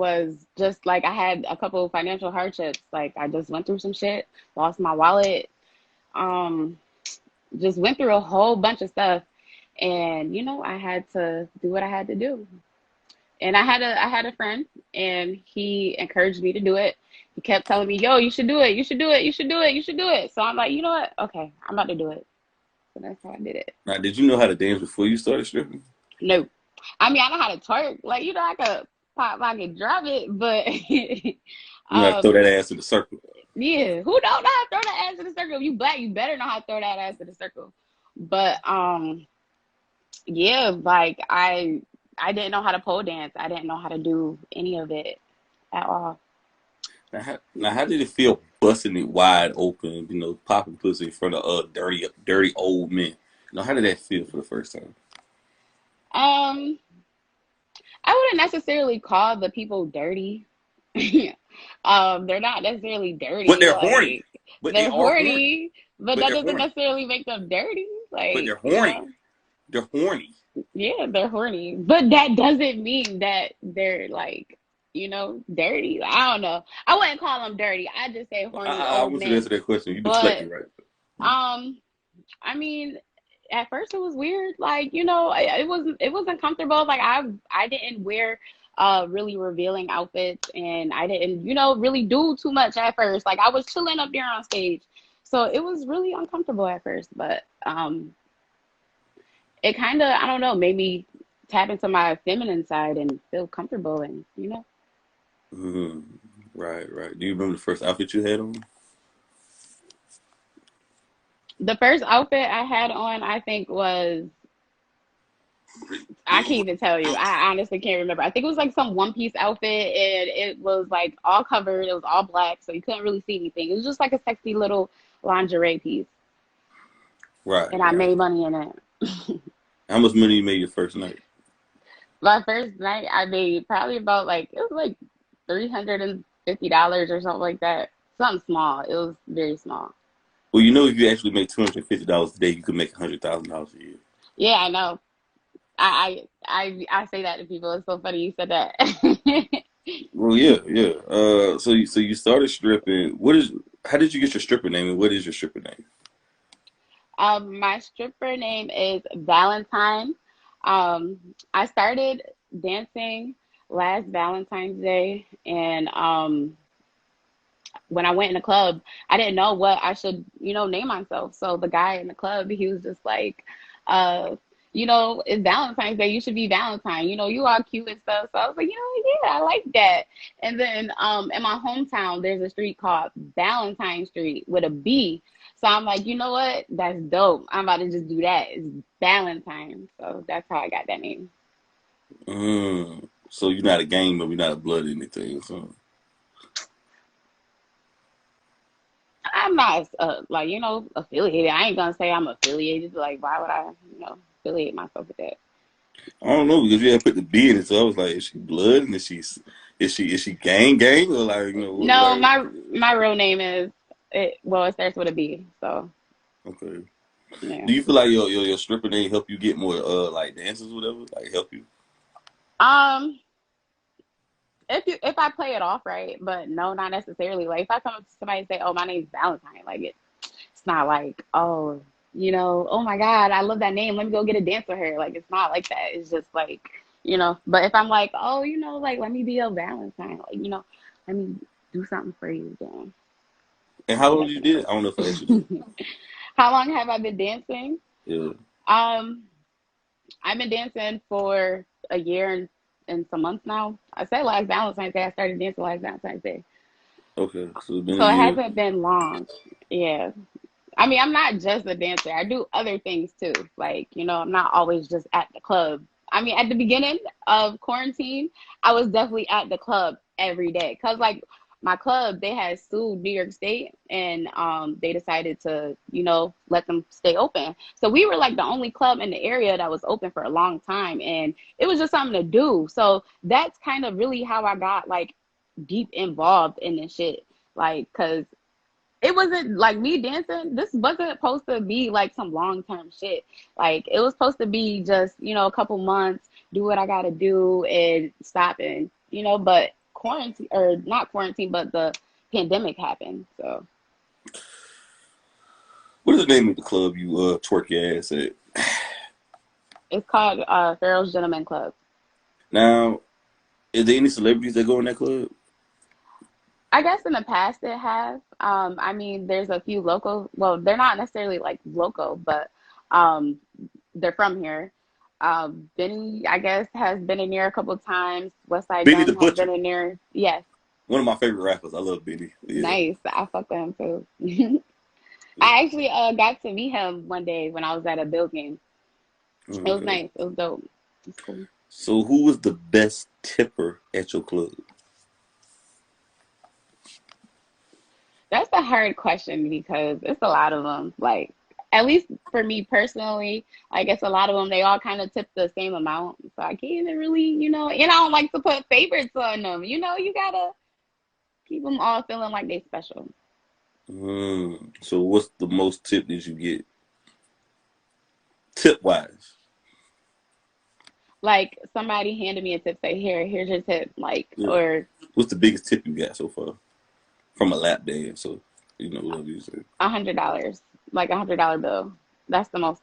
was just like I had a couple of financial hardships. Like I just went through some shit, lost my wallet, um, just went through a whole bunch of stuff. And I had to do what I had to do. And I had a friend, and he encouraged me to do it. He kept telling me, "Yo, you should do it. You should do it. You should do it. You should do it." So I'm like, you know what? Okay, I'm about to do it. So that's how I did it. Now, did you know how to dance before you started stripping? No, I mean I know how to twerk. Like I could pop, I could drop it, but You know how to throw um, that ass in the circle. yeah, who don't know how to throw that ass in the circle? If you black, you better know how to throw that ass in the circle. But yeah, like I didn't know how to pole dance. I didn't know how to do any of it at all. Now, how did it feel busting it wide open, popping pussy in front of dirty, dirty old men? How did that feel for the first time? Um, I wouldn't necessarily call the people dirty. They're not necessarily But dirty. they're horny. Like But they they're are horny. horny, but But that they're doesn't horny. necessarily make them dirty. But they're Like, horny. They're horny. yeah, they're horny, but that doesn't mean that they're like, dirty. Like, I don't know. I wouldn't call them dirty. I just say horny I old want you to men. answer that question. You But deflected right. um, I mean, at first it was weird. Like, it wasn't comfortable. Like I didn't wear really revealing outfits, and I didn't, really do too much at first. Like I was chilling up there on stage. So it was really uncomfortable at first, but it kind of, I don't know, made me tap into my feminine side and feel comfortable and. Hmm. Right, right. Do you remember the first outfit you had on? The first outfit I had on, I think was I can't even tell you. I honestly can't remember. I think it was like some one piece outfit, and it was like all covered. It was all black, so you couldn't really see anything. It was just like a sexy little lingerie piece, Right, and I right. made money in it. How much money you made your first night? My first night, I made probably about like it was like $350 or something like that. Something small. It was very small. Well, if you actually make $250 a day, you could make $100,000 a year. Yeah, I know. I say that to people. It's so funny you said that. Well, yeah, yeah. So you started stripping. How did you get your stripper name, and what is your stripper name? My stripper name is Valentine. I started dancing last Valentine's Day, and when I went in the club, I didn't know what I should, name myself. So the guy in the club, he was just like, uh, it's Valentine's Day. You should be Valentine. You are cute and stuff. So I was like, yeah, I like that. And then in my hometown, there's a street called Valentine Street with a B. So I'm like, you know what? That's dope. I'm about to just do that. It's Valentine. So that's how I got that name. So you're not a gang member, you're not a blood anything. So I'm not like, affiliated. I ain't gonna say I'm affiliated. Like, why would I, affiliate myself with that? I don't know because you had put the B in it. So I was like, is she blood? And is she gang or like No, like my real name is it. Well, it starts with a B. So okay. yeah. Do you feel like your stripper name help you get more like dancers or whatever? Like help you? Um, if I play it off right, but no, not necessarily. Like if I come up to somebody and say, "Oh, my name's Valentine," like it's not like, oh, oh my God, I love that name. Let me go get a dance with her. Like it's not like that. It's just like, But if I'm like, oh, like let me be a Valentine, like let me do something for you, then And how long you definitely. did it? I don't know if I asked you that. How long have I been dancing? Yeah. Um, I've been dancing for a year and some months now. I said last Valentine's Day. I started dancing last Valentine's Day. Okay. So it's been a So it year. hasn't been long. Yeah. I mean, I'm not just a dancer. I do other things too. Like, I'm not always just at the club. I mean, at the beginning of quarantine, I was definitely at the club every day. Cause like my club, they had sued New York State, and they decided to, let them stay open. So we were like the only club in the area that was open for a long time, and it was just something to do. So that's kind of really how I got like deep involved in this shit. Like, cause it wasn't like me dancing. This wasn't supposed to be like some long term shit. Like it was supposed to be just, a couple months, do what I gotta do and stop, and but quarantine, or not quarantine, but the pandemic happened. So What is the name of the club you twerk your ass at? it's called Pharaoh's Gentlemen Club. Now, is there any celebrities that go in that club? I guess in the past it has. I mean, there's a few local. Well, they're not necessarily like local, but um, they're from here. Benny, I guess, has been in there a couple times. West Side Benny the Gun has been Butcher. in there. Yes, One of my favorite rappers. I love Benny. Yeah. nice. I fuck with him too. Yeah. I actually got to meet him one day when I was at a Bill game. It was Okay. nice. It was dope. It's cool. So, who was the best tipper at your club? That's a hard question because it's a lot of them. Like, at least for me personally, I guess a lot of them, they all kind of tip the same amount. So I can't even really, and I don't like to put favorites on them. You gotta keep them all feeling like they special. So, what's the most tip that you get tip wise? Like somebody handed me a tip, say, here's your tip. Like, Yeah. or What's the biggest tip you got so far from a lap dance? So, whatever you say. $100, like $100 bill. That's the most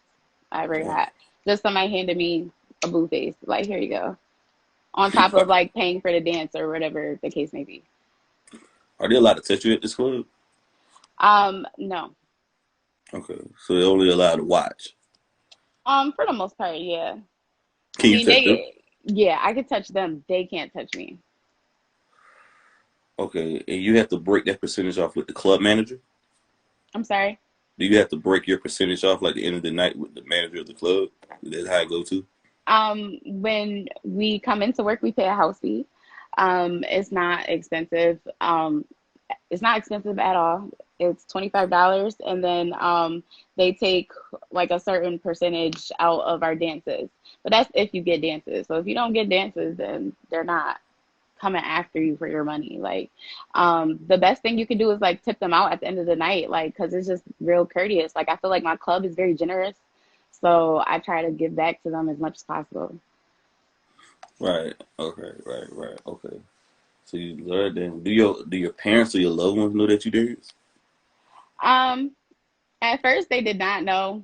I ever Uh, had. Just somebody handed me a blue face. Like, here you go. On top are, of like paying for the dance or whatever the case may be. are they allowed to touch you at this club? No. Okay, so they're only allowed to watch. For the most part, yeah. I Can you mean, touch them? yeah, I could touch them. They can't touch me. Okay, and you have to break that percentage off with the club manager. I'm sorry. Do you have to break your percentage off like the end of the night with the manager of the club? That's how it go to. When we come into work, we pay a house fee. It's not expensive. It's not expensive at all. It's $25, and then they take like a certain percentage out of our dances. But that's if you get dances. So if you don't get dances, then they're not coming after you for your money. Like, the best thing you can do is like tip them out at the end of the night, like, because it's just real courteous. Like, I feel like my club is very generous, so I try to give back to them as much as possible. Right. Okay. Right. Right. Okay. So you learn then. Do your parents or your loved ones know that you dance? Um, at first they did not know.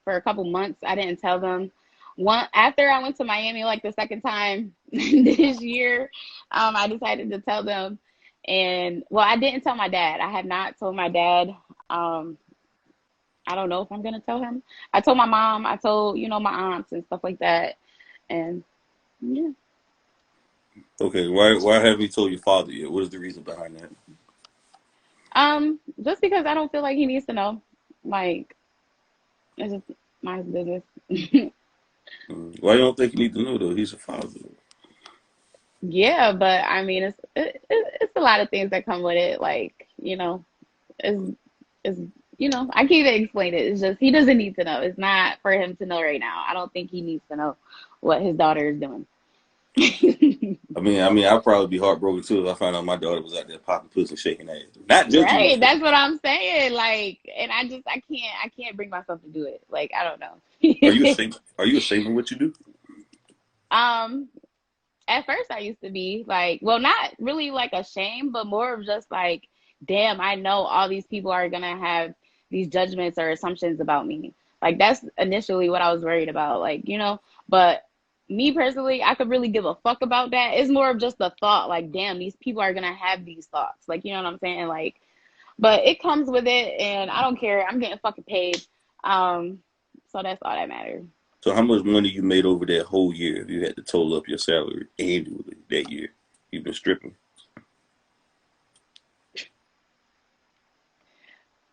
For a couple months, I didn't tell them. One after I went to Miami, like the second time this year, I decided to tell them. And well, I didn't tell my dad. I have not told my dad. Um, I don't know if I'm gonna tell him. I told my mom. I told my aunts and stuff like that. And yeah, Okay. Why haven't you told your father yet? What is the reason behind that? just because I don't feel like he needs to know. Like, it's just my business. Why you don't think you need to know though? He's a father. Yeah, but I mean, it's a lot of things that come with it. Like, it's it's I can't even explain it. It's just he doesn't need to know. It's not for him to know right now. I don't think he needs to know what his daughter is doing. I'd probably be heartbroken too if I found out my daughter was out there popping pussy and shaking ass. Not judging you. Right? That's what I'm saying. Like, and I can't bring myself to do it. Like, I don't Are you know. ashamed? Are you ashamed of what you do? um, at first I used to be like, well, not really like ashamed, but more of just like, damn, I know all these people are gonna have these judgments or assumptions about me. Like that's initially what I was worried about. Like, but me personally, I could really give a fuck about that. It's more of just the thought, like, damn, these people are gonna have these thoughts. Like, you know what I'm saying? Like, but it comes with it and I don't care. I'm getting fucking paid. Um, so that's all that matters. So how much money you made over that whole year if you had to total up your salary annually that year? You've been stripping.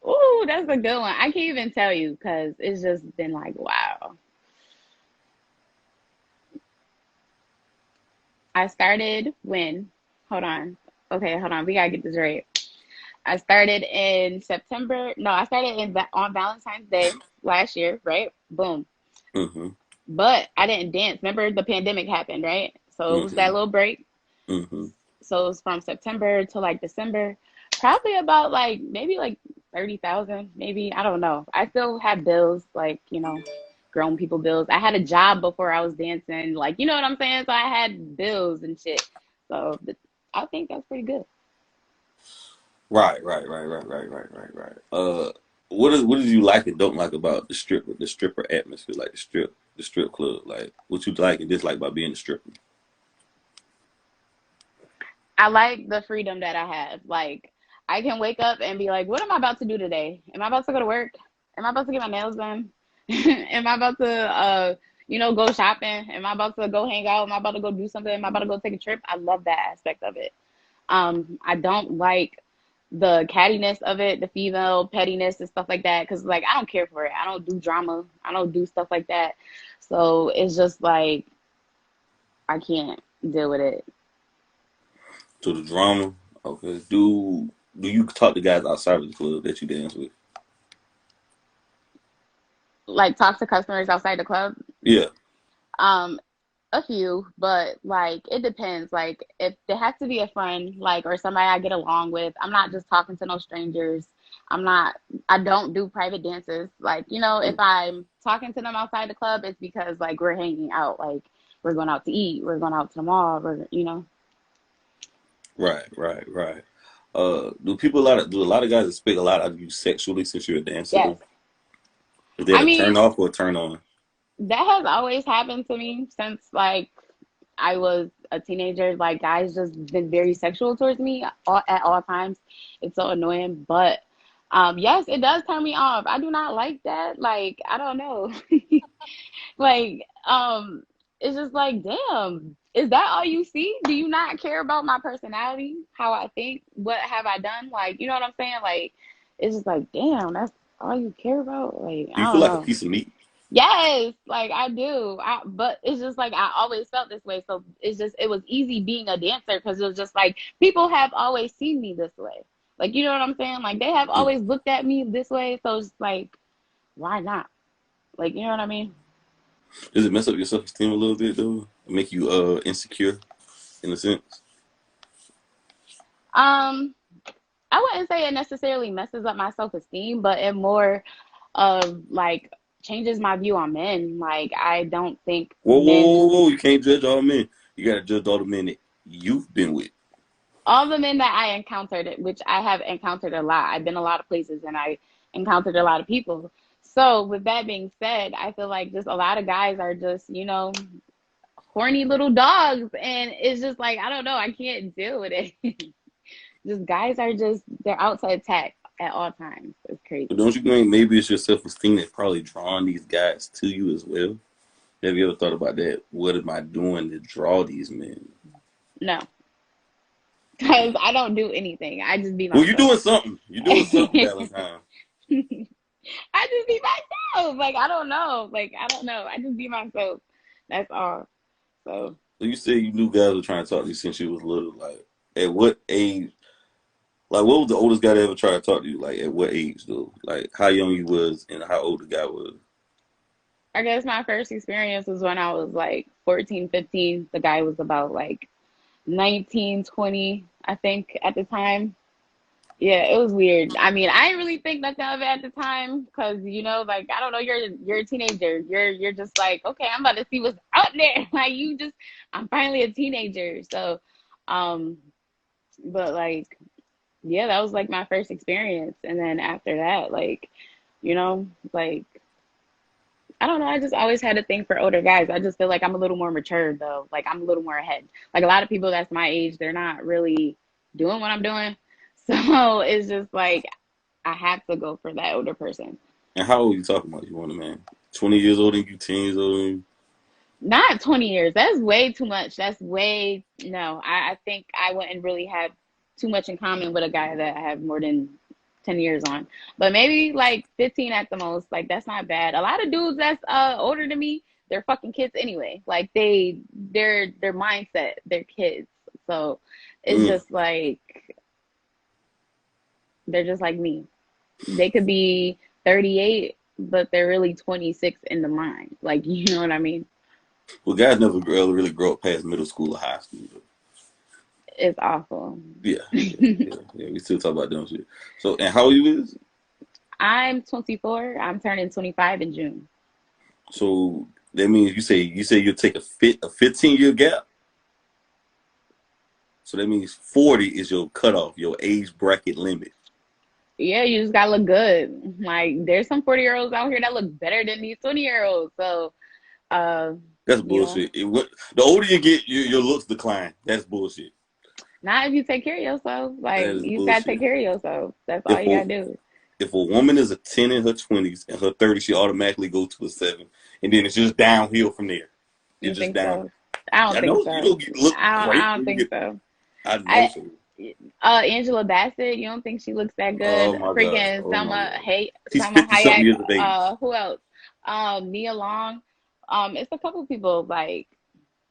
Ooh, that's a good one. I can't even tell you because it's just been like, wow. I started when? Hold on. Okay, hold on. We gotta get this right. I started in September. No, I started on Valentine's Day last year, right? Boom. Mm-hmm. But I didn't dance. Remember the pandemic happened, right? So it was that Mm-hmm. little break. Mm-hmm. So it was from September to like December. Probably about like maybe like 30,000, maybe. I don't know. I still have bills, like, grown people bills. I had a job before I was dancing, like, you know what I'm saying? So I had bills and shit. So I think that's pretty good. Right. What did you like and don't like about the stripper atmosphere, like the strip club, like what you like and dislike about being a stripper? I like the freedom that I have. Like, I can wake up and be like, what am I about to do today? Am I about to go to work? Am I about to get my nails done? Am I about to, go shopping? Am I about to go hang out? Am I about to go do something? Am I about to go take a trip? I love that aspect of it. I don't like the cattiness of it, the female pettiness and stuff like that, because like I don't care for it. I don't do drama. I don't do stuff like that. So it's just like I can't deal with it. To the drama, okay. Do you talk to guys outside of the club that you dance with? Like talk to customers outside the club. Yeah. Um, a few, but like it depends. Like if there has to be a friend, like or somebody I get along with, I'm not just talking to no strangers. I'm not. I don't do private dances. Like if I'm talking to them outside the club, it's because like we're hanging out. Like we're going out to eat. We're going out to the mall. We're. Right. Do a lot of guys expect a lot out of you sexually since you're a dancer Yes. though? Is that I a turn mean, off or a turn on? that has always happened to me since like I was a teenager. Like guys just been very sexual towards me at all times. It's so annoying, but yes, it does turn me off. I do not like that. Like I don't know. Like it's just like damn. Is that all you see? Do you not care about my personality, how I think, what have I done? Like, you know what I'm saying? Like, it's just like, damn, that's all you care about? Like, Do you I feel don't like a know. piece of meat? Yes, like I do. But it's just like I always felt this way. So it was easy being a dancer because it was just like people have always seen me this way. Like, you know what I'm saying? Like they have Yeah. always looked at me this way. So it's like, why not? Like, you know what I mean? Does it mess up your self esteem a little bit though? Make you insecure in a sense? Um, I wouldn't say it necessarily messes up my self-esteem, but it more of like changes my view on men. Like I don't think men, Whoa! You can't judge all men. You gotta judge all the men that you've been with. all the men that I encountered, which I have encountered a lot. I've been a lot of places and I encountered a lot of people. So with that being said, I feel like just a lot of guys are just, horny little dogs and it's just like I don't know, I can't deal with it. Just guys are just they're out to attack at all times. It's But crazy. don't you think maybe it's your self esteem that's probably drawing these guys to you as well? Have you ever thought about that? What am I doing to draw these men? No, because I don't do anything. I just be Well, you're myself. doing something. You're doing something, Valentine. I just be myself. Like I don't know. Like I don't know. I just be myself. That's all. So So you said you knew guys were trying to talk to you since you was little. Like, at what age? Like, what was the oldest guy that ever tried to talk to you? Like, at what age, though? Like, how young you was and how old the guy was? I guess my first experience was when I was like 14, 15. The guy was about like 19, 20, I think, at the time. Yeah, it was weird. I mean, I didn't really think nothing of it at the time because like I don't know, you're a teenager. You're just like, okay, I'm about to see what's out there. Like I'm finally a teenager. So, um, but like, yeah, that was like my first experience, and then after that, like, like I don't know. I just always had a thing for older guys. I just feel like I'm a little more mature though. Like I'm a little more ahead. Like a lot of people that's my age, they're not really doing what I'm doing. So it's just like I have to go for that older person. And how old you talking about? You want a man? 20 years older than you, 10 years older than you? Not 20 years. That's way too much. That's way no. I think I wouldn't really have too much in common with a guy that I have more than 10 years on. But maybe like 15 at the most. Like that's not bad. A lot of dudes that's older than me, they're fucking kids anyway. Like their mindset, they're kids. So it's Mm. just like they're just like me. They could be 38, but they're really 26 in the mind. Like, you know what I mean? Well, guys never really grow up past middle school or high school. Though. It's awful. Yeah. We still talk about dumb shit. So, and how old you is? I'm 24. I'm turning 25 in June. So that means you say you'll take a 15-year gap. So that means 40 is your cutoff, your age bracket limit. Yeah, you just gotta look good. Like there's some 40-year-olds out here that look better than these 20-year-olds. So uh, That's you know, bullshit. The older you get, your looks decline. That's bullshit. not if you take care of yourself. That Like is you just gotta take bullshit. care of yourself. That's all If you a, gotta do. if a woman is a 10 in her 20s and her 30s, she automatically go to a 7. And then it's just downhill from there. You It's just think down. so? I don't I think know you so. don't look great I don't when you think get. so. I know I so. Angela Bassett, you don't think she looks that Oh good? my god. Freaking Oh my god. She's Selma 50 something Hayek. years of age. Who else? Nia Long. It's a couple people like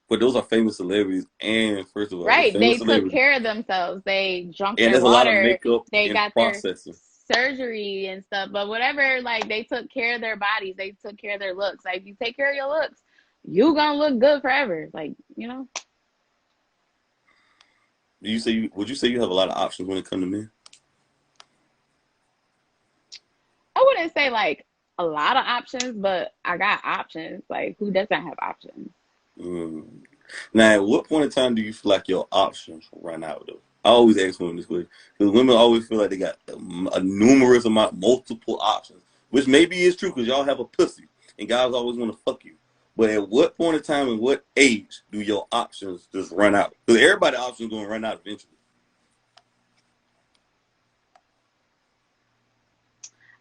But those are famous celebrities. And first of all, the right. famous They took celebrities. care of themselves. They drunk And their there's a lot of water. makeup They and got their processing. surgery and stuff. But whatever, like they took care of their bodies. They took care of their looks. Like if you take care of your looks, you gonna look good forever. Like, you know. Would you say you have a lot of options when it comes to men? I wouldn't say like a lot of options, but I got options. Like who doesn't have options? Mm. Now, at what point in time do you feel like your options run out though? I always ask women this way because women always feel like they got a numerous amount, multiple options, which maybe is true because y'all have a pussy and guys always want to fuck you. But at what point in time and what age do your options just run out? Because everybody's options going to run out eventually.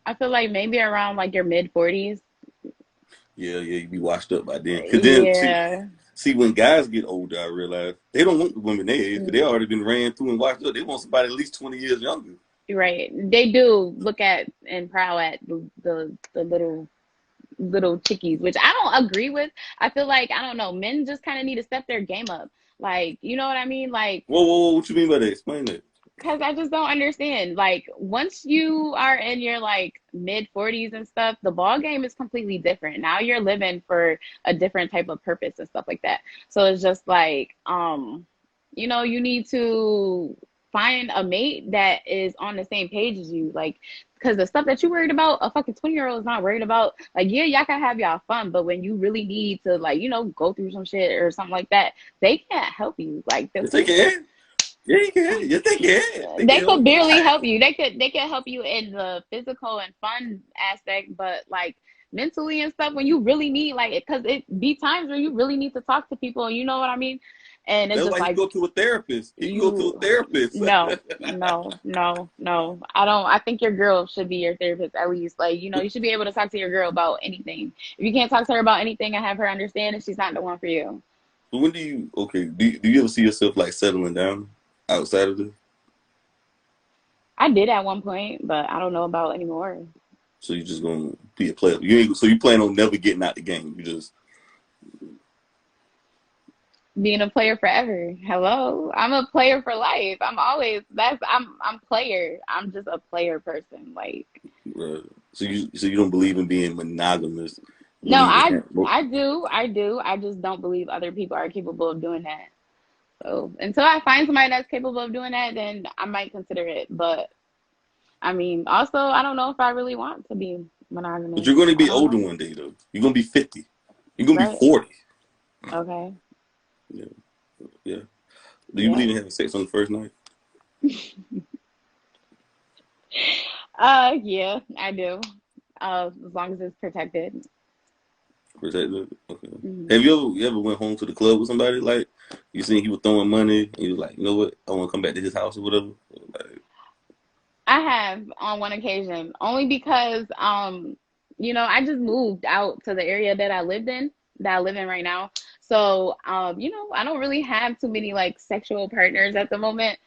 I feel like maybe around like your mid 40s. Yeah, you be washed up by then. Because then, Yeah. see, when guys get older, I realize they don't want the women their age because they already been ran through and washed up. They want somebody at least 20 years younger. Right. They do look at and prowl at the little chickies, which I don't agree with. I feel like I don't know, men just kind of need to step their game up. Like, you know what I mean? Like, Whoa, what you mean by that? Explain that. because I just don't understand. Like, once you are in your like mid 40s and stuff, the ball game is completely different. Now you're living for a different type of purpose and stuff like that. So it's just like, you need to find a mate that is on the same page as you. Like, because the stuff that you worried about, a fucking 20-year-old is not worried about. Like, yeah, y'all can have y'all fun, but when you really need to, like, go through some shit or something like that, they can't help you. Like, Yes, they can. Yeah, you can. Yes, they can. They they can could help you. barely help you. They could help you in the physical and fun aspect, but like mentally and stuff, when you really need like it, because it be times where you really need to talk to people, you know what I mean? And it's That's just why he like go to a therapist. He can go to a you, therapist. no. I don't. I think your girl should be your therapist at least. Like you should be able to talk to your girl about anything. If you can't talk to her about anything and have her understand that she's not the one for you. So when do you ever see yourself like settling down outside of this? I did at one point, but I don't know about anymore. So you just gonna be a player. So you plan on never getting out the game. You just Being a player forever. Hello. I'm a player for life. I'm player. I'm just a player person. Like so you don't believe in being monogamous. You no, believe I in I do. I do. I just don't believe other people are capable of doing that. So until I find somebody that's capable of doing that, then I might consider it. But I mean, also I don't know if I really want to be but monogamous. you're gonna I be don't older know. one day though. You're gonna be 50. You're gonna be Right. 40. Okay. Yeah, yeah. Do you Yeah. believe in having sex on the first night? Yeah, I do. As long as it's protected. Protected? Okay. Mhm. Have you ever went home to the club with somebody like you seen he was throwing money and you was like, you know what, I want to come back to his house or whatever? Like, I have on one occasion, only because I just moved out to the area that I live in right now. So I don't really have too many like sexual partners at the moment.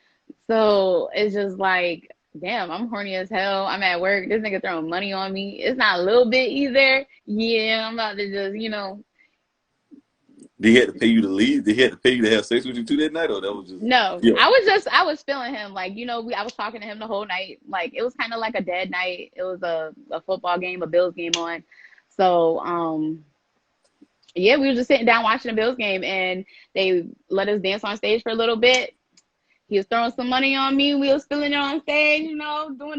So it's just like, damn, I'm horny as hell. I'm at work. This nigga throwing money on me. It's not a little bit either. Yeah, I'm about to just, did he have to pay you to leave? Did he have to pay you to have sex with you too that night, or that was just no, yeah? I was feeling him. Like, I was talking to him the whole night. Like, it was kind of like a dead night. It was a football game, a Bills game on. So, yeah, we were just sitting down watching the Bills game and they let us dance on stage for a little bit. He was throwing some money on me. We was feeling it on stage, doing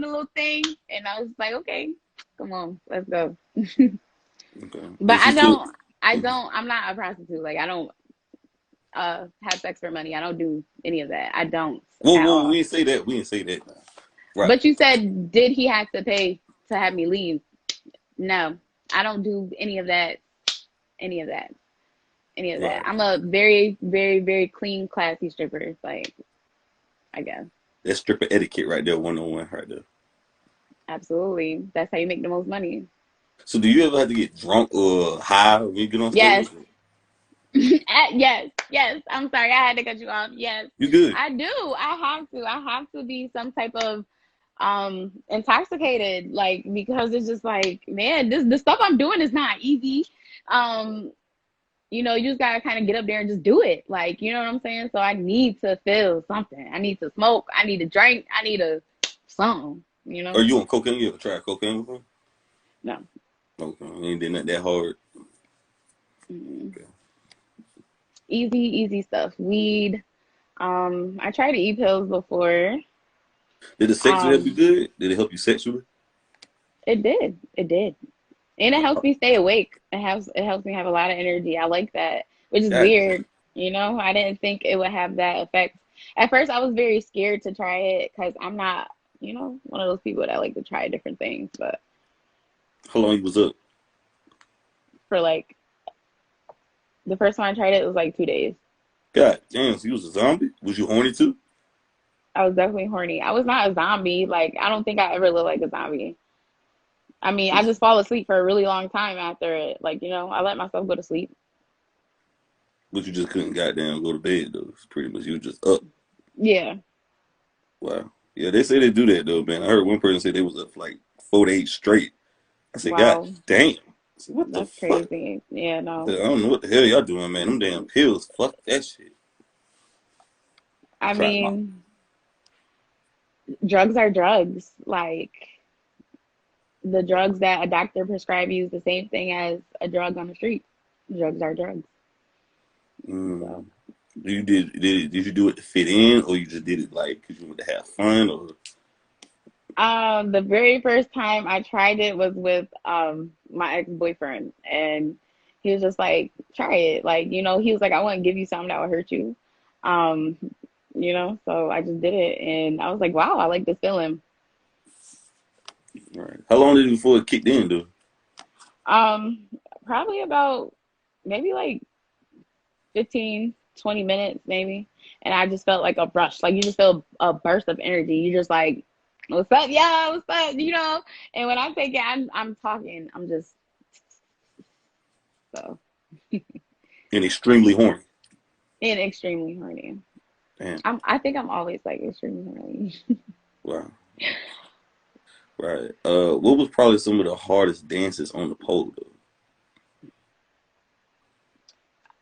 the little thing. And I was like, okay, come on, let's go. Okay. But Is he still? I'm not a prostitute. Like, I don't, have sex for money. I don't do any of that. I don't Whoa, at whoa, we all. didn't say that. We didn't say that. Now. Right. But you said, did he have to pay to have me leave? No, I don't do any of that. Any of that. Any of that. Right. I'm a very, very, very clean, classy stripper. Like, I guess. That's stripper etiquette right there, 101 right there. Absolutely. That's how you make the most money. So, do you ever have to get drunk or high when you get on stage? Yes. Yes. Yes. I'm sorry. I had to cut you off. Yes. You good? I do. I have to be some type of intoxicated, like, because it's just like, man, this the stuff I'm doing is not easy. Um you just gotta kind of get up there and just do it, like, you know what I'm saying. So I need to feel something. I need to smoke. I need to drink. I need a something, Are you on cocaine? You ever tried cocaine before? No. Okay, you ain't did nothing that hard. Mm. Okay. Easy stuff. Weed. I tried to eat pills before. Did the sex help you um good? Did it help you sexually? it did, and it helps me stay awake. It helps me have a lot of energy. I like that, which is God weird. damn. I didn't think it would have that effect. At first, I was very scared to try it because I'm not, one of those people that like to try different things. But How long you was up? for like the first time I tried it, it was like 2 days. God damn, so you was a zombie? Was you horny too? I was definitely horny. I was not a zombie. Like, I don't think I ever looked like a zombie. I mean, I just fall asleep for a really long time after it. Like, I let myself go to sleep. But you just couldn't goddamn go to bed though. It's pretty much you were just up. Yeah. Wow. Yeah, they say they do that though, man. I heard one person say they was up for like 4 days straight. I said, God Wow. damn. I said, what the That's fuck? crazy. Yeah, I no. said, I don't know what the hell y'all doing, man. Them damn pills. Fuck that shit. I Try my mean, drugs are drugs. Like, the drugs that a doctor prescribe you is the same thing as a drug on the street. Drugs are drugs. So, mm. Did you do it to fit in or you just did it like because you wanted to have fun or the very first time I tried it was with my ex-boyfriend, and he was just like, try it. Like, he was like, I want to give you something that will hurt you. Um, so I just did it, and I was like, wow, I like this feeling. right. How long did it before it kicked in though? Um, Probably about maybe like 15, 20 minutes maybe. And I just felt like a rush. Like, you just feel a burst of energy. You just like, what's up, yeah, what's up, And when I take it, I'm talking. I'm just so And extremely horny. and extremely horny. Damn. I think I'm always like extremely horny. Wow. Right. What was probably some of the hardest dances on the pole though?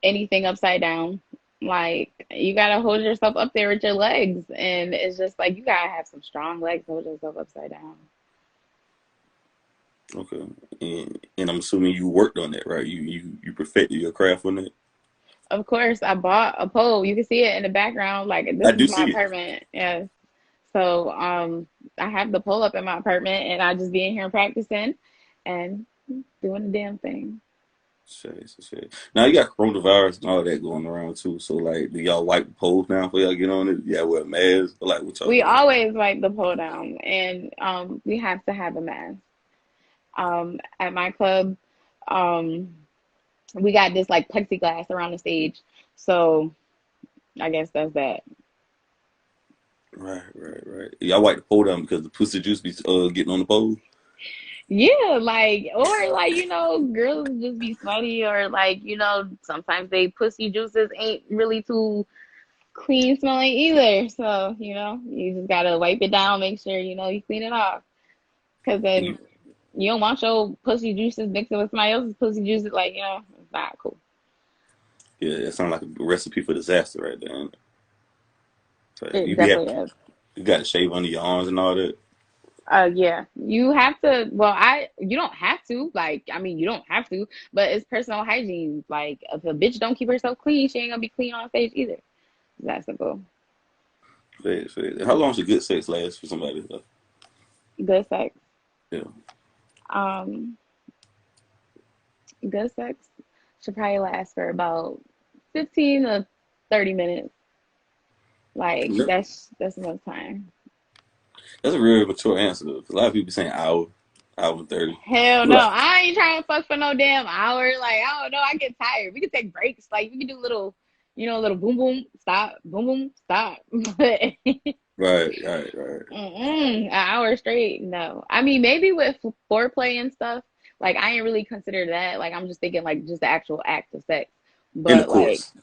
Anything upside down. Like, you gotta hold yourself up there with your legs. And it's just like, you gotta have some strong legs to hold yourself upside down. Okay. And I'm assuming you worked on that, right? You perfected your craft on that. Of course, I bought a pole. You can see it in the background. Like, I this is do my see it. apartment. Yes. So, I have the pole up in my apartment, and I just be in here practicing and doing the damn thing. Say. Now you got coronavirus and all that going around too. So like, do y'all wipe the poles now before y'all get on it? Yeah, wear masks. Or like, what y'all We doing? always wipe the pole down, and we have to have a mask. At my club, um, we got this like plexiglass around the stage, so I guess that's that. Right. Y'all wipe the pole down because the pussy juice be getting on the pole. Yeah, like, or like, girls just be sweaty, or like, sometimes they pussy juices ain't really too clean smelling either. So, you just gotta wipe it down, make sure, you clean it off. Because And you, then you don't want your pussy juices mixing with somebody else's pussy juices. Like, it's not cool. yeah, that sounds like a recipe for disaster right there. So It you be have, definitely is. you got to shave under your arms and all that. Yeah, you have to. Well, you don't have to. Like, I mean, you don't have to, but it's personal hygiene. Like, if a bitch don't keep herself clean, she ain't gonna be clean on stage either. It's that simple. How long should good sex last for somebody? Good sex. Yeah. Um, Good sex should probably last for about 15 to 30 minutes. Like Yep. that's enough time. That's a real mature answer though. 'Cause a lot of people saying hour and 30. Hell You no, like, I ain't trying to fuck for no damn hour. Like I don't know, I get tired. We can take breaks. Like we can do little, little boom boom stop, boom boom stop. But right. an hour straight, no. I mean, maybe with foreplay and stuff. Like I ain't really consider that. Like I'm just thinking like just the actual act of sex. In the But like, course.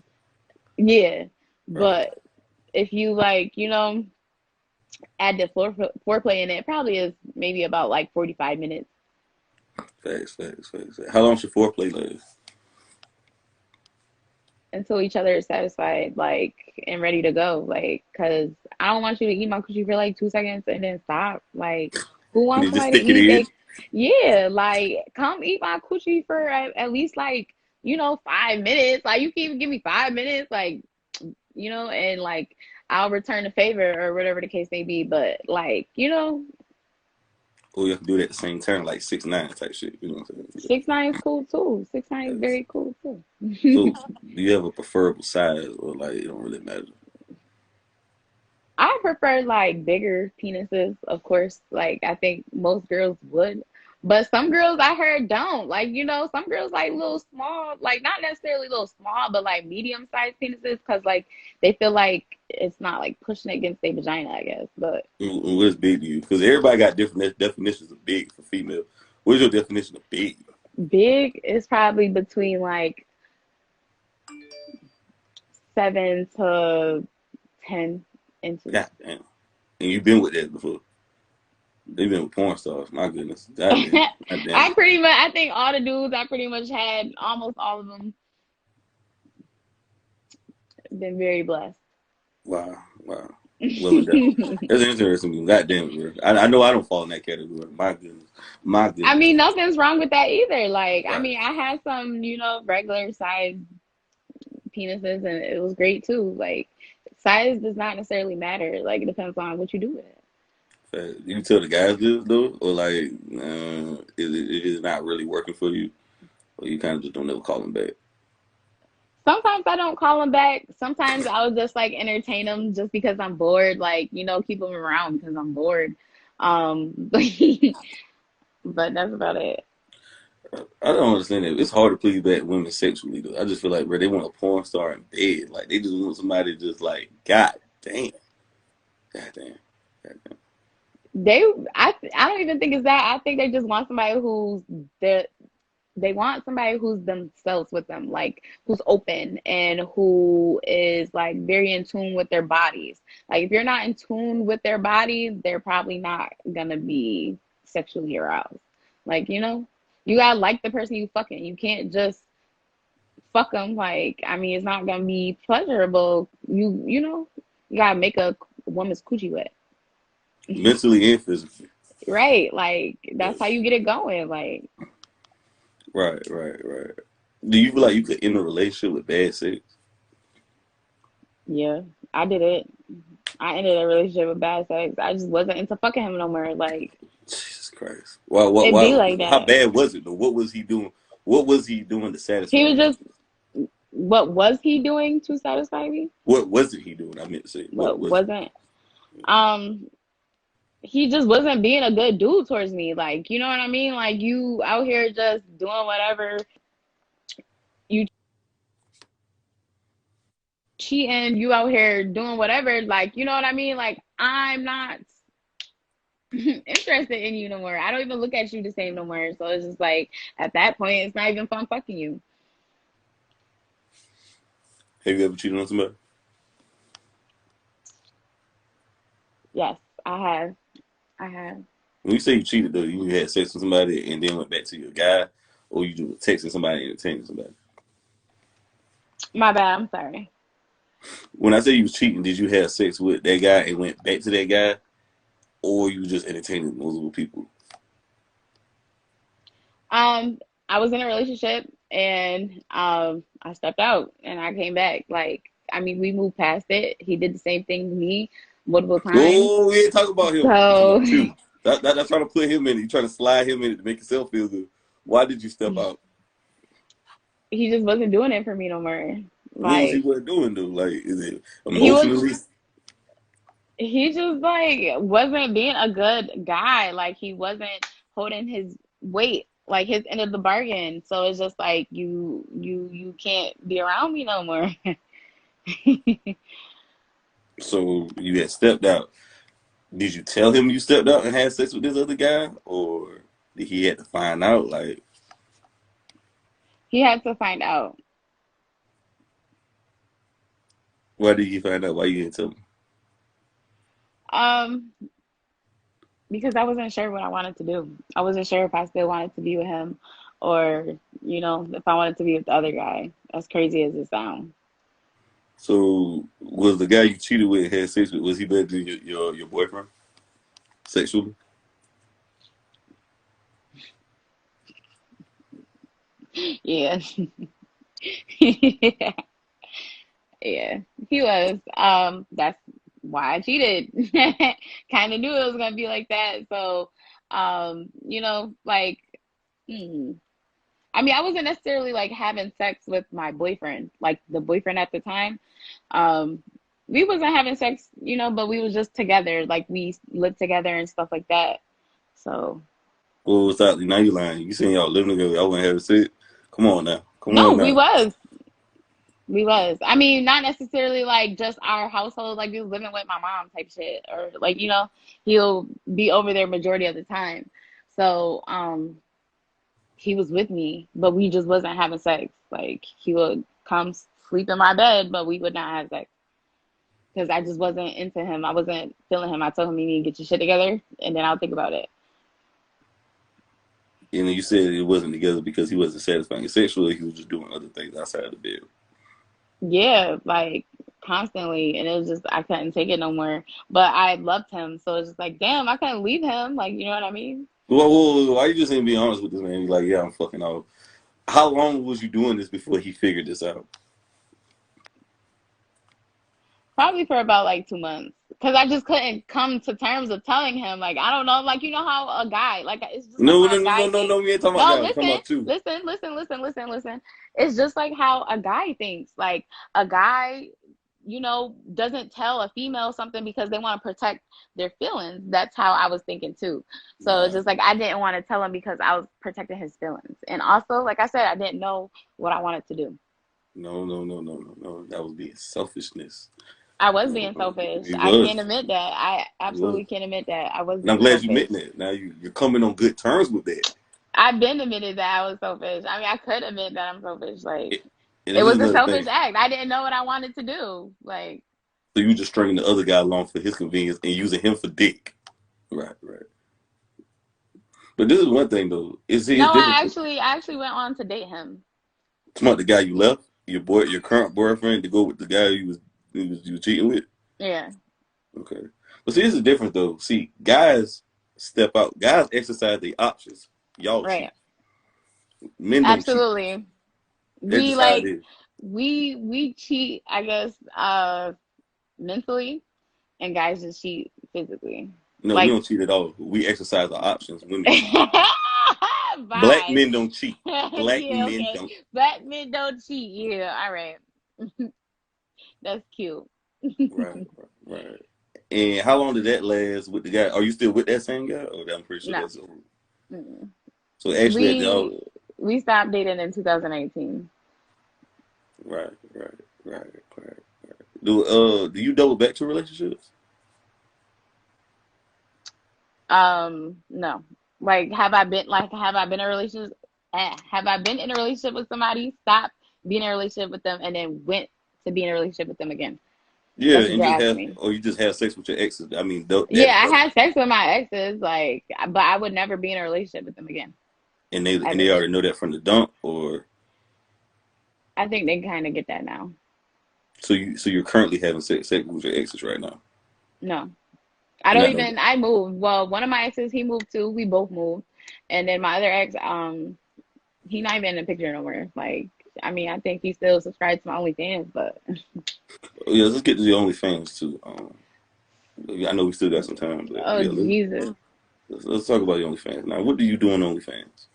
yeah. Right. But if you like, add the foreplay in it, it probably is maybe about like 45 minutes Facts. How long should foreplay last? until each other is satisfied, like, and ready to go. Like, cause I don't want you to eat my coochie for like 2 seconds and then stop. Like, who And wants you just somebody to stick it eat in? they? Yeah, like, come eat my coochie for at least like 5 minutes. Like, you can even give me 5 minutes, like, and like I'll return the favor or whatever the case may be. But like, Or you have to do it at the same time, like 6 9 type shit. You know what I'm saying? 6 9 is cool too. 6 9 is Yes. very cool too. So, do you have a preferable size, or like it don't really matter? I prefer like bigger penises, of course. Like I think most girls would. But some girls I heard don't. Like, some girls like little small, like not necessarily little small, but like medium sized penises because like they feel like it's not like pushing against their vagina, I guess. But And what is big to you? Because everybody got different definitions of big for female. What is your definition of big? big is probably between like 7 to 10 inches. God damn. And you've been with that before. They've been with porn stars. My goodness. God damn. God damn. I think all the dudes I pretty much had, almost all of them, been very blessed. Wow. Well and done. That's interesting. God damn, bro. I know I don't fall in that category. My goodness. My I goodness. mean, nothing's wrong with that either. Like, I Right. mean, I had some, regular size penises and it was great too. Like, size does not necessarily matter. Like, it depends on what you do with it. You tell the guys this though, or like, it is not really working for you, or you kind of just don't ever call them back. Sometimes I don't call them back. Sometimes I'll just like entertain them just because I'm bored. Like, keep them around because I'm bored. But that's about it. I don't understand it. It's hard to please back women sexually though. I just feel like, bro, they want a porn star in bed. Like they just want somebody just like, damn, god damn, god damn. I don't even think it's that. I think they just want somebody they want somebody who's themselves with them, like who's open and who is like very in tune with their bodies. Like if you're not in tune with their body, they're probably not gonna be sexually aroused. Like, you gotta like the person you fucking. You can't just fuck them. Like, I mean, it's not gonna be pleasurable. You gotta make a woman's coochie wet. Mentally and physically. Right. Like that's how Yes. you get it going. Like, Right. Do you feel like you could end a relationship with bad sex? yeah, I did it. I ended a relationship with bad sex. I just wasn't into fucking him no more. Like Jesus Christ. Why? it be like How that. bad was it though? What was he doing? What was he doing to He satisfy was you? just what was he doing to satisfy me? What wasn't he doing? I meant to say, what What was it? wasn't um he just wasn't being a good dude towards me. Like, you know what I mean? Like you out here just doing whatever, you cheating, you out here doing whatever, like, you know what I mean? Like I'm not interested in you no more. I don't even look at you the same no more. So it's just like at that point it's not even fun fucking you. Have you ever cheated on somebody? Yes, I have. I have. When you say you cheated, though, you had sex with somebody and then went back to your guy, or you just texting somebody and entertaining somebody. My bad, I'm sorry. When I say you was cheating, did you have sex with that guy and went back to that guy, or you just entertaining multiple people? Um, I was in a relationship and I stepped out and I came back. Like, I mean, we moved past it. He did the same thing to me multiple times. Oh, we ain't talking about him. We talking So about you. That's trying to put him in it. You trying to slide him in it to make yourself feel good. Why did you step out? he just wasn't doing it for me no more. What was he Like doing though? Like, is it he was emotionally? he just like wasn't being a good guy. Like he wasn't holding his weight, like his end of the bargain. So it's just like you can't be around me no more. So you had stepped out. Did you tell him you stepped out and had sex with this other guy, or did he have to find out? Like, He had to find out. why did you find out? Why you didn't tell him? Um, because I wasn't sure what I wanted to do. I wasn't sure if I still wanted to be with him or, if I wanted to be with the other guy. As crazy as it sounds. So was the guy you cheated with and had sex with, was he better than your boyfriend sexually? Yeah. Yeah. Yeah. He was. That's why I cheated. Kind of knew it was gonna be like that. So, like, hmm. I mean, I wasn't necessarily like having sex with my boyfriend, like the boyfriend at the time. Um, we wasn't having sex, but we was just together, like we lived together and stuff like that. So Well, what's that? Now you lying. You saying y'all living together, y'all wouldn't have sex? Come on now. Come no, on we now. was. We was. I mean, not necessarily like just our household, like we was living with my mom type shit. Or like, he'll be over there majority of the time. So, he was with me, but we just wasn't having sex. Like he would come sleep in my bed, but we would not have sex. Because I just wasn't into him. I wasn't feeling him. I told him you need to get your shit together and then I'll think about it. And then you said it wasn't together because he wasn't satisfying sexually. He was just doing other things outside the bed. Yeah, like constantly. And it was just I couldn't take it no more. But I loved him. So it's just like, damn, I couldn't leave him. Like, you know what I mean? Why you just ain't being honest with this man? You're like, yeah, I'm fucking off. How long was you doing this before he figured this out? Probably for about like 2 months. Because I just couldn't come to terms of telling him, like, I don't know, like, you know how a guy, like, it's just like No, how no, a no, no, guy no, thinks. no. We ain't talking about No, that. I'm talking listen, about you. listen, listen, listen, listen, listen. It's just like how a guy thinks. Like, a guy, doesn't tell a female something because they want to protect their feelings. That's how I was thinking too. So it's Nah, just like I didn't want to tell him because I was protecting his feelings. And also, like I said, I didn't know what I wanted to do. no, no, no, no, no, no. That was being selfishness. I was No, being selfish. it I can't was. admit that. I It was. absolutely can't admit that. I was And I'm being glad you selfish. admitting that. Now you're coming on good terms with that. I've been admitted that I was selfish. I mean, I could admit that I'm selfish. Like, It, and it this is was a another selfish thing. act. I didn't know what I wanted to do. Like, So you just stringing the other guy along for his convenience and using him for dick. Right, right. But this is one thing though. It's no, different. I actually went on to date him. It's about the guy you left, your current boyfriend, to go with the guy you was cheating with. Yeah, Okay. But see, this is different though. See, guys step out. Guys exercise their options. Y'all right. cheat. Men don't cheat. Absolutely. That's We just how it like is. we cheat, I guess, mentally, and guys just cheat physically. No, we Like, don't cheat at all. We exercise our options. Women cheat. Black bye. men don't cheat. Black Yeah, men okay. don't. Black men don't cheat. Yeah, all right. That's cute. Right, right, right. And how long did that last with the guy? Are you still with that same guy? Or I'm pretty sure No. that's over. Mm-mm. So actually, at the oh, We stopped dating in 2018. right, right, right, right. Do you double back to relationships? No. Like, have I been in a relationship? Have I been in a relationship with somebody, stopped being in a relationship with them, and then went to be in a relationship with them again? Yeah, That's what and you're just asking have, me. or you just have sex with your exes. I mean, Yeah, that I doesn't, had sex with my exes, like, but I would never be in a relationship with them again, and they ever. already know that from the dump, or I think they kind of get that now. so you're currently having sex with your exes right now. No, I You're don't not no. even. I moved. Well, one of my exes, he moved too. We both moved, and then my other ex, he not even in the picture no more. Like, I mean, I think he still subscribes to my OnlyFans, but Yeah, let's get to the OnlyFans too. I know we still got some time, but oh yeah, Jesus. let's talk about the OnlyFans now. What do you do on OnlyFans?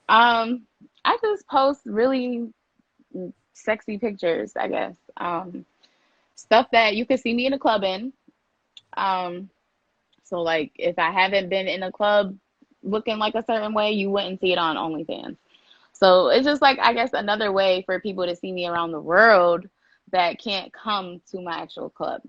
Um, I just post really sexy pictures, I guess. Stuff that you could see me in a club in. Um, so like if I haven't been in a club looking like a certain way, you wouldn't see it on OnlyFans. So it's just like I guess another way for people to see me around the world that can't come to my actual club.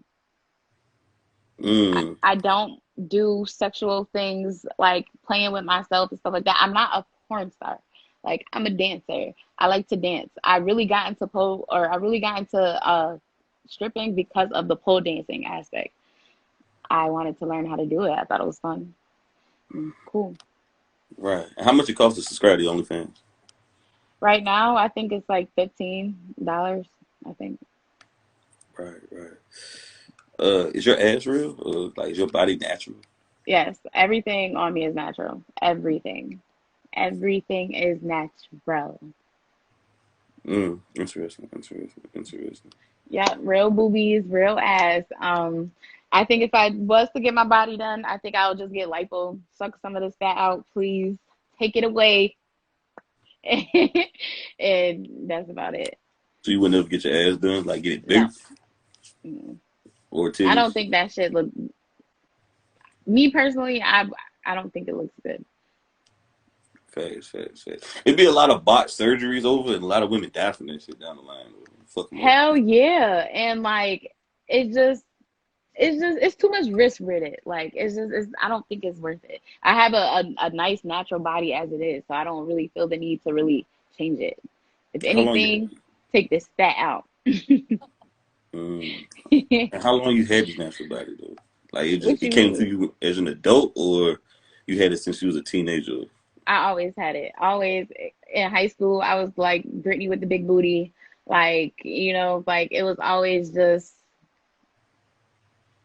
I, Mm. I don't do sexual things like playing with myself and stuff like that. I'm not a porn star. Like I'm a dancer. I like to dance. I really got into stripping because of the pole dancing aspect. I wanted to learn how to do it. I thought it was fun. Cool. Right. And how much it costs to subscribe to OnlyFans? Right now, I think it's like $15. I think. Right, right. Is your ass real? Or like is your body natural? Yes, everything on me is natural. Everything. Everything is natural. Interesting, interesting, interesting. Yeah, real boobies, real ass. I think if I was to get my body done, I think I would just get lipo, suck some of this fat out, please. Take it away. And that's about it. So you would never get your ass done, like get it bigger No. Mm. or I don't titties? think that shit look me personally, I don't think it looks good. Facts, facts, facts. It'd be a lot of botched surgeries over, and a lot of women die from that shit down the line. Fuck them up. Hell yeah. And like it just it's too much risk with it. Like it's I don't think it's worth it. I have a nice natural body as it is, so I don't really feel the need to really change it. If How long you? anything, take this fat out. Mm, and how long you had this natural body though? Like What it you came to mean? you as an adult, or you had it since you was a teenager? I always had it. Always in high school, I was like Brittany with the big booty. Like, like it was always just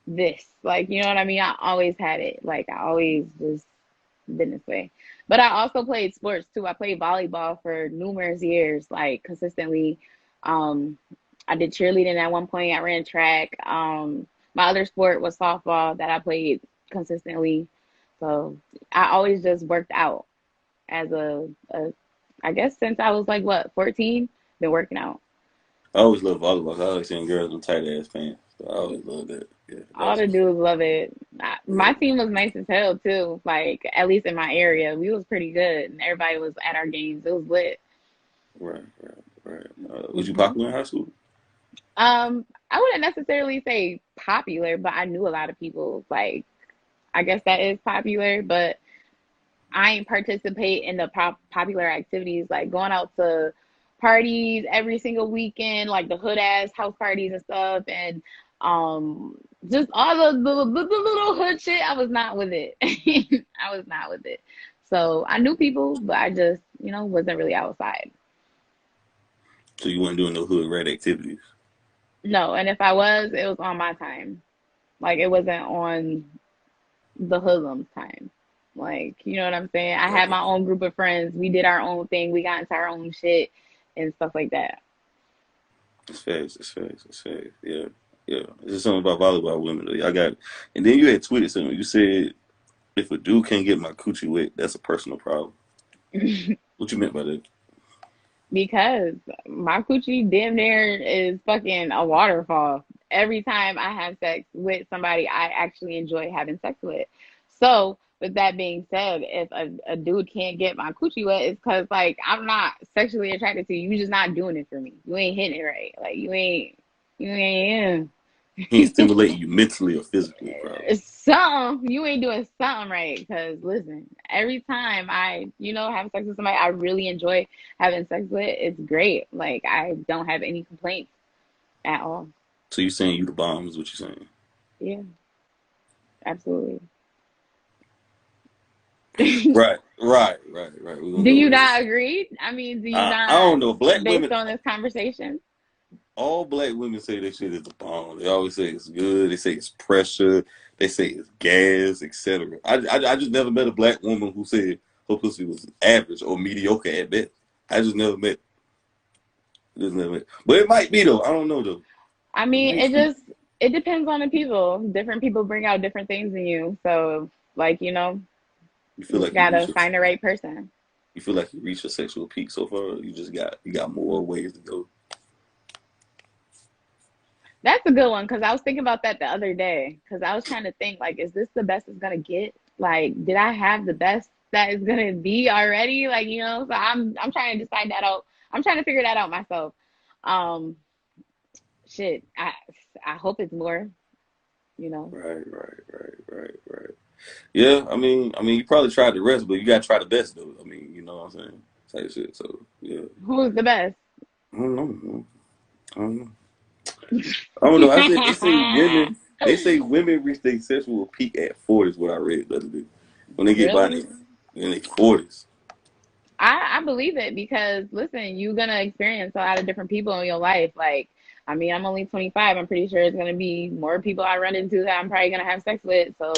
this. Like, you know what I mean? I always had it. Like, I always just been this way. But I also played sports too. I played volleyball for numerous years, like consistently. Um, I did cheerleading at one point. I ran track. My other sport was softball that I played consistently. So I always just worked out as I guess since I was like what, 14, been working out. I always loved volleyball. I always seen girls in tight ass pants. So I always loved that. Yeah, that All was the what's up. dudes love it. My Yeah. team was nice as hell too. Like at least in my area, we was pretty good, and everybody was at our games. It was lit. Right, right, right. Was you hmm popular in high school? I wouldn't necessarily say popular, but I knew a lot of people. Like I guess that is popular, but I ain't participate in the popular activities like going out to parties every single weekend, like the hood ass house parties and stuff, and um, just all the little hood shit. I was not with it. I was not with it. So I knew people, but I just wasn't really outside. So you weren't doing no hood rat activities? No, and if I was, it was on my time. Like it wasn't on the hoodlums time. Like, you know what I'm saying? I had Right. my own group of friends. We did our own thing. We got into our own shit and stuff like that. It's fast. It's fast. It's fast. Yeah. Yeah. It's just something about volleyball women. Though. I got. And then you had tweeted something. You said, if a dude can't get my coochie wet, that's a personal problem. What you meant by that? Because my coochie damn near is fucking a waterfall. Every time I have sex with somebody I actually enjoy having sex with. So, with that being said, if a dude can't get my coochie wet, it's because, like, I'm not sexually attracted to you. You just not doing it for me. You ain't hitting it right. Like, you ain't, He ain't stimulating you mentally or physically, probably. it's something. You ain't doing something right. Because, listen, every time I, have sex with somebody I really enjoy having sex with, it's great. Like, I don't have any complaints at all. So you saying you the bomb is what you're saying? Yeah, absolutely. Right, right, right, right. We're gonna Do go you with that. not agree? I mean, do you I not, don't know. Black based women, on this conversation? all black women say that shit is the bomb. They always say it's good. They say it's pressure. They say it's gas, etc. I just never met a black woman who said her pussy was average or mediocre at best. I just never met. Just never met. But it might be though. I don't know though. I It mean, might be. it depends on the people. Different people bring out different things in you. So, like, You feel you just like you gotta reach your, find the right person. you feel like you reached your sexual peak so far. You got more ways to go. That's a good one because I was thinking about that the other day because I was trying to think like, is this the best it's gonna get? Like, did I have the best that is gonna be already? Like, so I'm trying to decide that out. I'm trying to figure that out myself. Um, shit, I hope it's more, you know. Right. Yeah, I mean, you probably tried the rest, but you gotta try the best though. I mean, you know what I'm saying? Type shit. So yeah, Who's the best? I don't know. Man. I don't know. I don't know. I said they say women. They say women reach their sexual peak at 40 is what I read the other day. When they get by Really? in their 40s. I believe it because listen, you're gonna experience a lot of different people in your life. Like, I mean, I'm only 25. I'm pretty sure it's gonna be more people I run into that I'm probably gonna have sex with. So,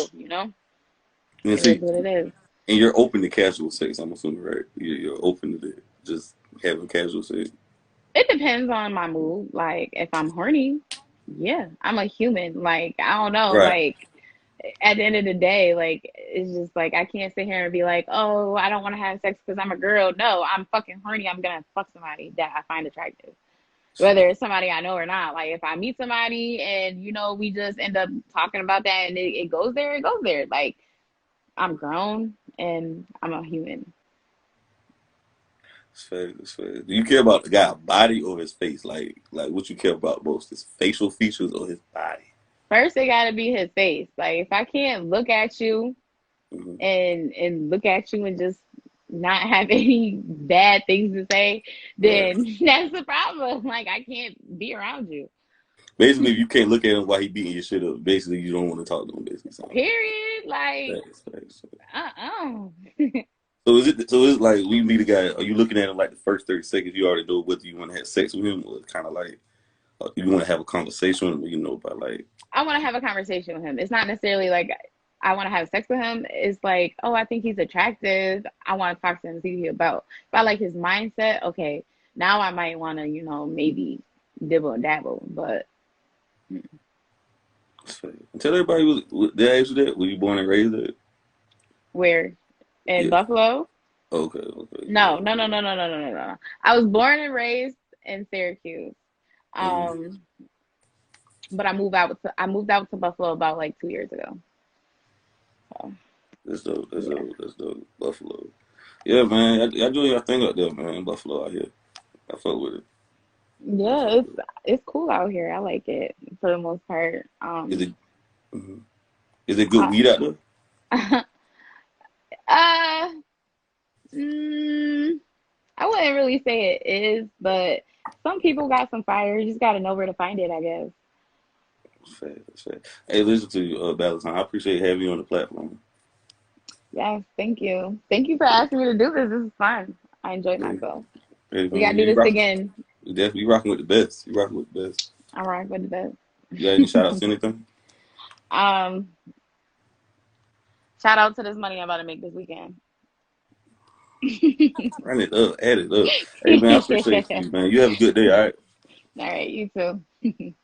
And it is see, what it is. and you're open to casual sex. I'm assuming, right? You're open to it, just having casual sex. It depends on my mood. Like, if I'm horny, yeah, I'm a human. Like, I don't know. Right. Like, at the end of the day, like, it's just like I can't sit here and be like, oh, I don't want to have sex because I'm a girl. No, I'm fucking horny. I'm gonna fuck somebody that I find attractive, whether it's somebody I know or not. Like, if I meet somebody and we just end up talking about that and it goes there, it goes there. Like, I'm grown and I'm a human. It's fair. It's fair. Do you care about the guy's body or his face? Like what you care about most, his facial features or his body? First, it gotta be his face. Like, if I can't look at you Hmm. and look at you and just not have any bad things to say, Right. then that's the problem. Like, I can't be around you. Basically, if you can't look at him while he beating your shit up, basically you don't want to talk to him. Basically, sounds like Period. Like, facts. uh-uh. So is it like we meet a guy? Are you looking at him like the first 30 seconds? You already know whether you want to have sex with him or kind of like you want to have a conversation with him. About like I want to have a conversation with him. It's not necessarily like I want to have sex with him. It's like, oh, I think he's attractive. I want to talk to him, see what he's about. If I like his mindset, okay, now I might want to, maybe dibble and dabble. But tell everybody did I ask you that? Were you born and raised there? where in Yeah. Buffalo? Okay. No, no, no, no, no, no, no, no, no. I was born and raised in Syracuse. Mm. Um, but I moved out to Buffalo about like 2 years ago. So That's dope. That's yeah. dope. That's dope. Buffalo. Yeah, man. I do your thing up there, man. Buffalo out here. I fuck with it. I Yeah, fuck it's with it. it's cool out here. I like it for the most part. Is it? Mhm. Is it good I, weed out there? uh, mm, I wouldn't really say it is, but some people got some fire. You just got to know where to find it, I guess. Fair, that's fair. Hey, listen to you, Valentine. I appreciate having you on the platform. Yes, thank you. Thank you for asking me to do this. This is fun. I enjoyed Yeah. myself. Hey, We man. gotta Yeah, do you this rocking. again. You definitely rocking with the best. You rocking with the best. I'm rock with the You got any shout outs best. to anything? um, Shout out to this money I'm about to make this weekend. Run it up. Add it up. Hey, man. I appreciate you, man. You have a good day. All right. All right, you too.